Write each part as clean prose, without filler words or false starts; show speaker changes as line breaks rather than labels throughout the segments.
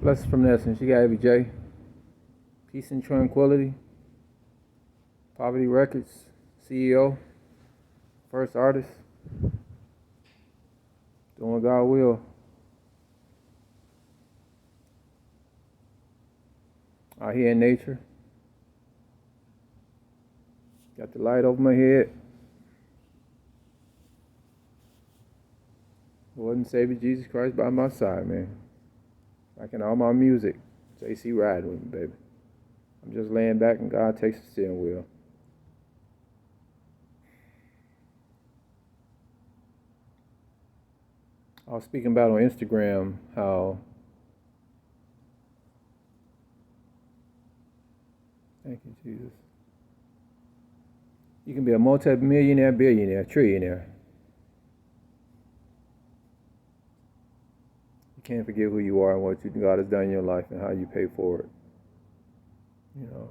Blessings from Essence. You got Evie J. Peace and Tranquility. Poverty Records. CEO. First artist. Doing what God will. Out here in nature. Got the light over my head. Lord and Savior Jesus Christ by my side, man. Like in all my music, JC riding with me, baby. I'm just laying back and God takes the steering wheel. I was speaking about on Instagram how thank you, Jesus. You can be a multi-millionaire, billionaire, trillionaire. You can't forget who you are and what God has done in your life and how you pay for it. You know,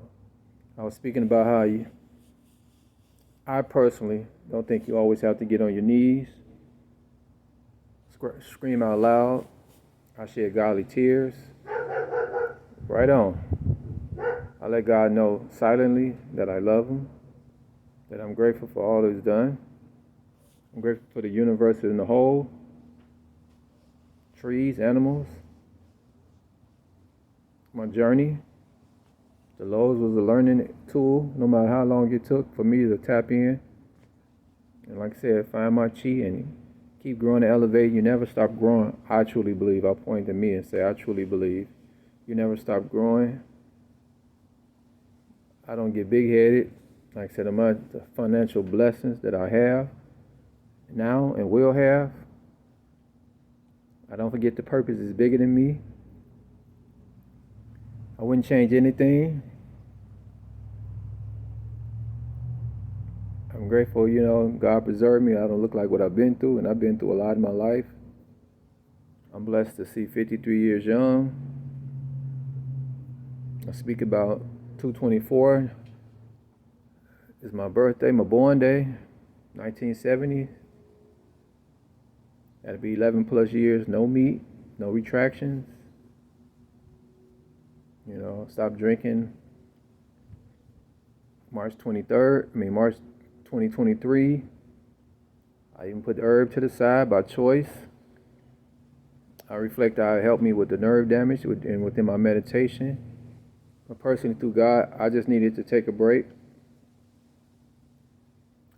I was speaking about how I personally don't think you always have to get on your knees, scream out loud. I shed godly tears. Right on. I let God know silently that I love Him, that I'm grateful for all He's done. I'm grateful for the universe as a whole, trees, animals, my journey. The lows was a learning tool, no matter how long it took for me to tap in. And like I said, find my chi and keep growing and elevating. You never stop growing. I truly believe. I'll point to me and say, I truly believe. You never stop growing. I don't get big-headed. Like I said, among the financial blessings that I have now and will have, I don't forget the purpose is bigger than me. I wouldn't change anything. I'm grateful, God preserved me. I don't look like what I've been through, and I've been through a lot in my life. I'm blessed to see 53 years young. I speak about 2/24 is my birthday, my born day, 1970. That'll be 11 plus years, no meat, no retractions. Stop drinking March 2023. I even put the herb to the side by choice. I reflect how it helped me with the nerve damage and within my meditation. But personally, through God, I just needed to take a break.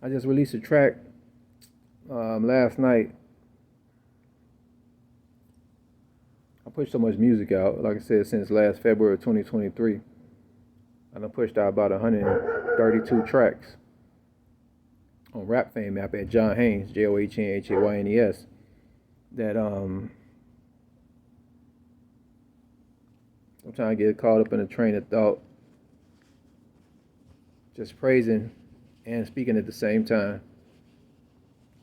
I just released a track last night. I pushed so much music out, like I said, since last February 2023. I done pushed out about 132 tracks on Rap Fame app at John Haynes, JOHNHAYNES. That sometimes I get caught up in a train of thought, just praising and speaking at the same time.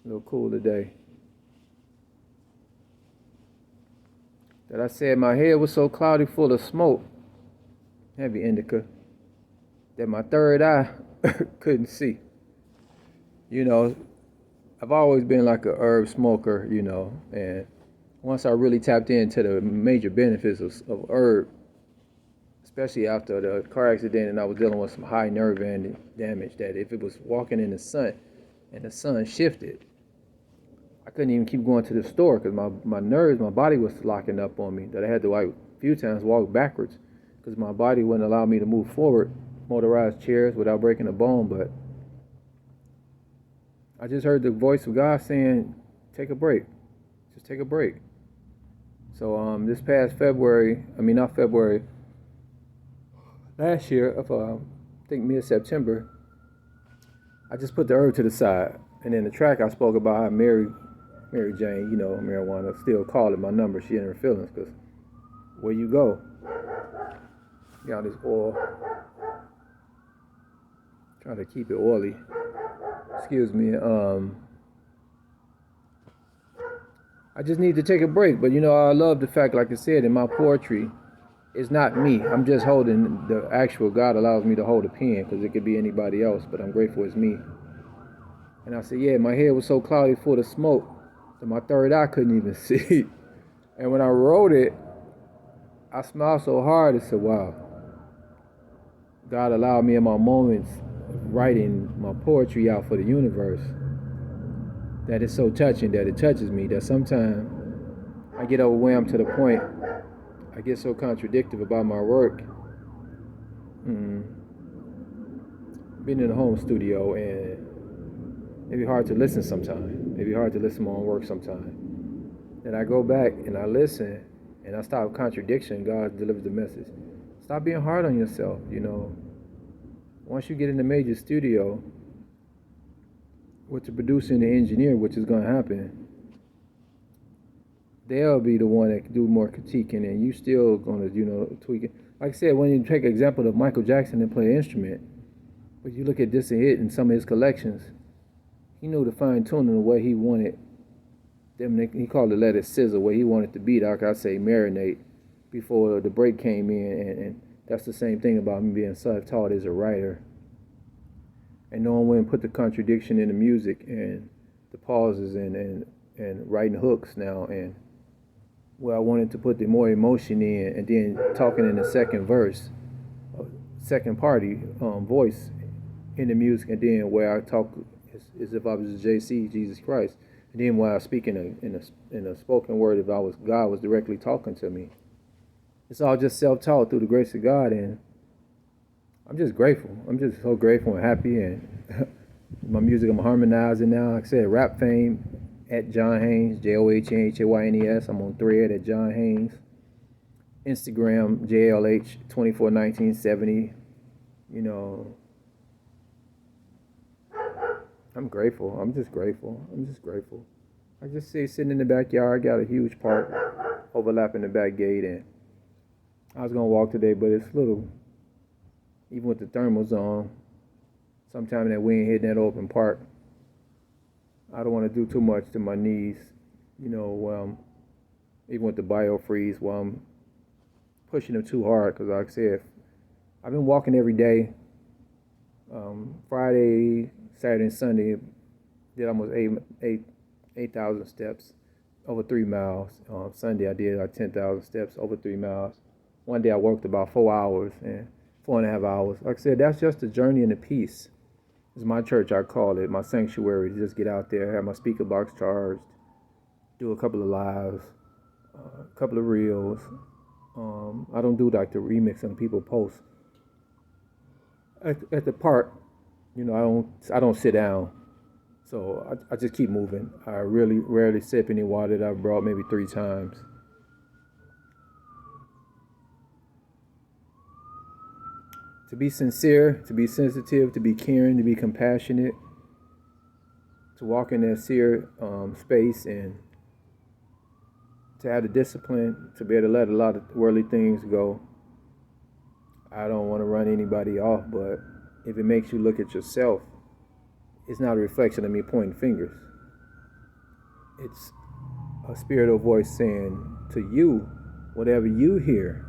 A little cool today. That I said my head was so cloudy full of smoke, heavy indica, that my third eye couldn't see. I've always been like a herb smoker, and once I really tapped into the major benefits of herb, especially after the car accident and I was dealing with some high nerve damage, that if it was walking in the sun and the sun shifted, I couldn't even keep going to the store because my nerves, my body was locking up on me, that I had to a few times walk backwards because my body wouldn't allow me to move forward, motorized chairs without breaking a bone. But I just heard the voice of God saying, take a break. Just take a break. So this past last year of I think mid-September, I just put the herb to the side. And then the track I spoke about how Mary Jane, marijuana, still calling my number. She in her feelings because where you go, got this oil. Trying to keep it oily. Excuse me. I just need to take a break. But I love the fact, like I said, in my poetry, it's not me. I'm just holding the actual God allows me to hold a pen because it could be anybody else. But I'm grateful it's me. And I said, yeah, my head was so cloudy full of smoke that my third eye couldn't even see. And when I wrote it, I smiled so hard. I said, wow, God allowed me in my moments of writing my poetry out for the universe. That is so touching that it touches me that sometimes I get overwhelmed to the point I get so contradictory about my work. Mm, Being in a home studio, and it be hard to listen sometimes. It be hard to listen to my own work sometimes. Then I go back and I listen and I stop contradiction. God delivers the message. Stop being hard on yourself. Once you get in the major studio with the producer and the engineer, which is going to happen, they'll be the one that can do more critiquing, and you still going to, tweak it. Like I said, when you take an example of Michael Jackson and play an instrument, but you look at this and hit in some of his collections, he knew to fine tune the way he wanted them. He called it let it sizzle, where he wanted to be, like I say, marinate before the break came in. And that's the same thing about me being self-taught as a writer. And knowing when to put the contradiction in the music and the pauses and writing hooks now, and where I wanted to put the more emotion in, and then talking in the second verse, second party voice in the music, and then where I talk as if I was JC, Jesus Christ, and then while I speak in a spoken word, if God was directly talking to me. It's all just self-taught through the grace of God, and I'm just grateful. I'm just so grateful and happy, and my music I'm harmonizing now. Like I said, Rap Fame at John Haynes, JOHNHAYNES. I'm on Thread at John Haynes. Instagram, JLH241970. I'm grateful. I'm just grateful. I just see sitting in the backyard. I got a huge park overlapping the back gate, and I was gonna walk today, but it's little. Even with the thermals on, sometime that we ain't hitting that open park, I don't want to do too much to my knees. Even with the biofreeze, while I'm pushing them too hard, because like I said, I've been walking every day. Friday, Saturday, and Sunday, did almost 8,000 steps, over 3 miles. Sunday, I did like 10,000 steps, over 3 miles. One day I worked about 4 hours and 4.5 hours. Like I said, that's just a journey in the peace. It's my church, I call it, my sanctuary, to just get out there, have my speaker box charged, do a couple of lives, a couple of reels. I don't do like the remix and people post. At the park, I don't sit down. So I just keep moving. I really rarely sip any water that I've brought, maybe 3 times. To be sincere, to be sensitive, to be caring, to be compassionate, to walk in that seer space, and to have the discipline to be able to let a lot of worldly things go. I don't want to run anybody off, but if it makes you look at yourself, it's not a reflection of me pointing fingers. It's a spiritual voice saying to you, whatever you hear.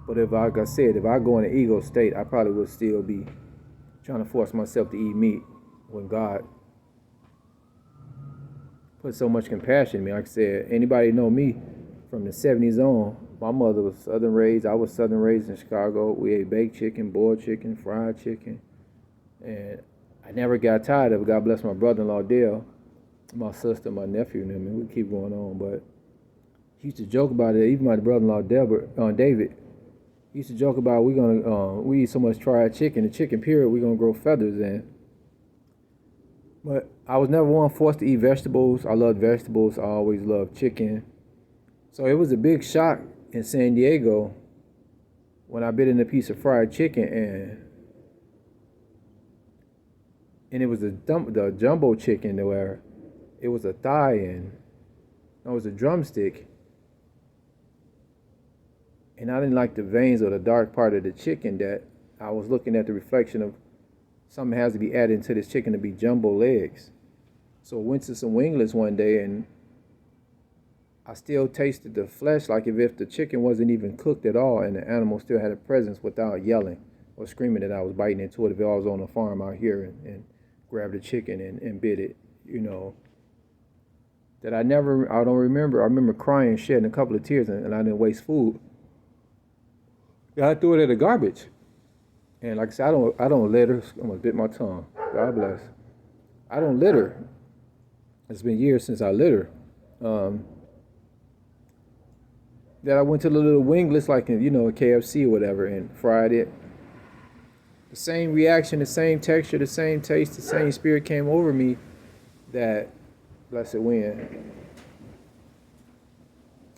But if, like I said, if I go in an ego state, I probably would still be trying to force myself to eat meat when God put so much compassion in me. Like I said, anybody know me from the 70s on, my mother was Southern raised. I was Southern raised in Chicago. We ate baked chicken, boiled chicken, fried chicken. And I never got tired of it. God bless my brother-in-law, Dale, my sister, my nephew, and them. And we keep going on. But he used to joke about it. Even my brother-in-law, David, he used to joke about we eat so much fried chicken, the chicken period, we're going to grow feathers in. But I was never one forced to eat vegetables. I loved vegetables. I always loved chicken. So it was a big shock in San Diego when I bit in a piece of fried chicken, and it was the jumbo chicken, where it was a thigh and it was a drumstick, and I didn't like the veins or the dark part of the chicken. That I was looking at the reflection of something has to be added into this chicken to be jumbo legs. So I went to some winglets one day, and I still tasted the flesh like if the chicken wasn't even cooked at all, and the animal still had a presence without yelling or screaming that I was biting into it. If I was on a farm out here and grabbed the chicken and bit it, that I don't remember. I remember crying, shedding a couple of tears, and I didn't waste food. Yeah, I threw it in the garbage. And like I said, I don't litter. I'm gonna bit my tongue. God bless. I don't litter. It's been years since I litter. Um, that I went to the little winglets like in, a KFC or whatever and fried it. The same reaction, the same texture, the same taste, the same spirit came over me that blessed when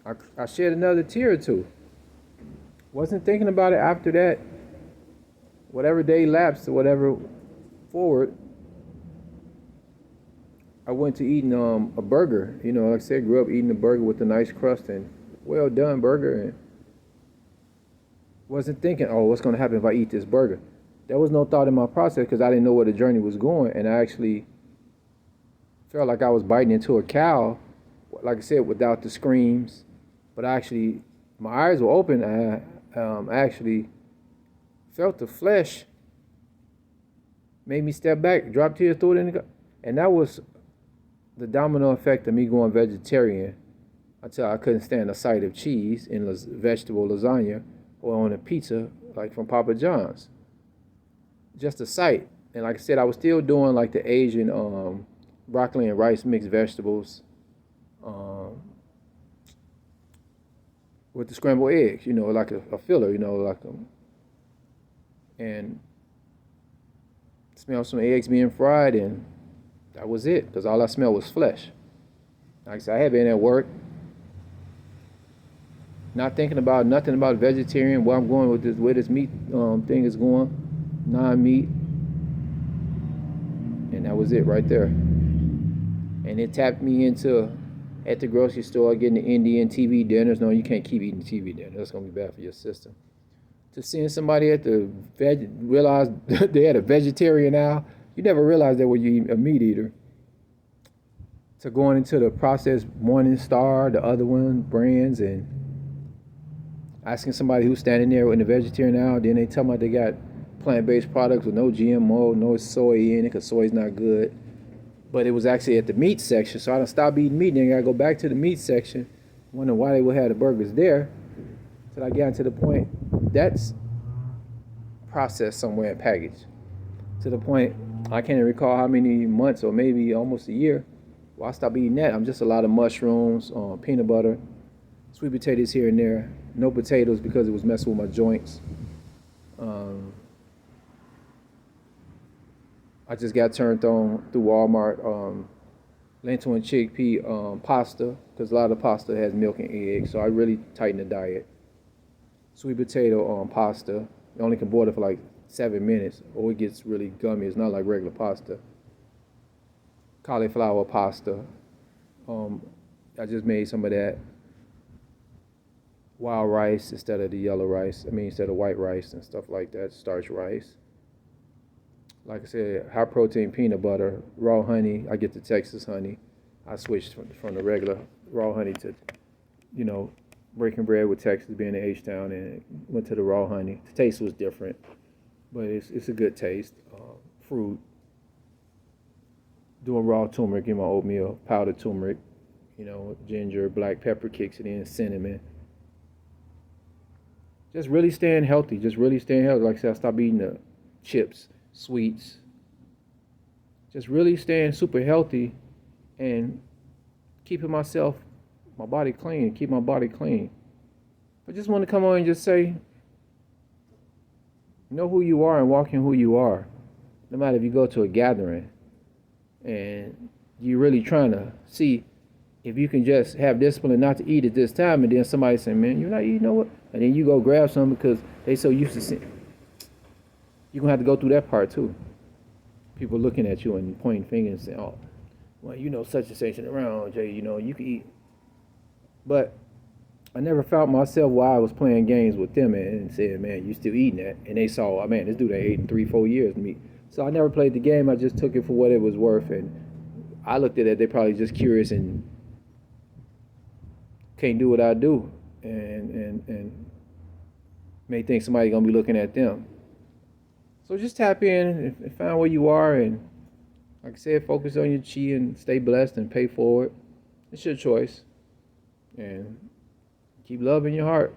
I shed another tear or two. Wasn't thinking about it after that. Whatever day lapsed or whatever forward, I went to eating a burger. Like I said, grew up eating a burger with a nice crust and well done burger, and wasn't thinking, oh, what's going to happen if I eat this burger? There was no thought in my process because I didn't know where the journey was going, and I actually felt like I was biting into a cow, like I said, without the screams. But my eyes were open. I actually felt the flesh made me step back, drop tears, throw it in the and that was the domino effect of me going vegetarian until I couldn't stand the sight of cheese in vegetable lasagna or on a pizza like from Papa John's. Just a sight. And like I said, I was still doing like the Asian broccoli and rice mixed vegetables with the scrambled eggs, like a filler, and smelled some eggs being fried, and that was it, because all I smelled was flesh. Like I said, I had been at work, not thinking about nothing about vegetarian, where I'm going with this, where this meat thing is going, non-meat, and that was it right there. And it tapped me into, at the grocery store, getting the Indian TV dinners. No, you can't keep eating TV dinner. That's going to be bad for your system. To seeing somebody at the realize they had a vegetarian aisle, you never realized that when you eat a meat eater. To going into the processed Morning Star, the other one, brands, and asking somebody who's standing there in the vegetarian aisle, then they tell me they got plant-based products with no GMO, no soy in it, because soy's not good. But it was actually at the meat section, so I done stopped eating meat, and then I gotta go back to the meat section, wondering why they would have the burgers there. Till I got to the point, that's processed somewhere and packaged. To the point, I can't even recall how many months or maybe almost a year. Well, I stopped eating that. I'm just a lot of mushrooms, peanut butter, sweet potatoes here and there. No potatoes because it was messing with my joints. I just got turned on through Walmart, lentil and chickpea pasta, because a lot of pasta has milk and eggs, so I really tightened the diet. Sweet potato pasta, you only can boil it for like 7 minutes, or it gets really gummy. It's not like regular pasta. Cauliflower pasta, I just made some of that. Wild rice instead of the yellow rice, instead of white rice and stuff like that, starch rice. Like I said, high protein peanut butter, raw honey. I get the Texas honey. I switched from the regular raw honey to, breaking bread with Texas being in H-Town, and went to the raw honey. The taste was different, but it's a good taste. Fruit. Doing raw turmeric in my oatmeal, powdered turmeric, ginger, black pepper kicks it in, cinnamon. Just really staying healthy. Like I said, I stopped eating the chips, sweets. Just really staying super healthy and keeping my body clean, keep my body clean. I just want to come on and just say, know who you are and walk in who you are. No matter if you go to a gathering and you're really trying to see if you can just have discipline not to eat at this time, and then somebody say, man, you're not eating, what? And then you go grab some because they so used to seeing. You're going to have to go through that part too. People looking at you and pointing fingers and saying, oh, well, such and such around, Jay, you can eat. But I never felt myself while I was playing games with them and said, man, you still eating that? And they saw, oh, man, this dude ain't eating 3-4 years meat. So I never played the game. I just took it for what it was worth. And I looked at it, they probably just curious and can't do what I do. And may think somebody going to be looking at them. So just tap in and find where you are. And like I said, focus on your chi and stay blessed and pay forward. It's your choice. And keep love in your heart.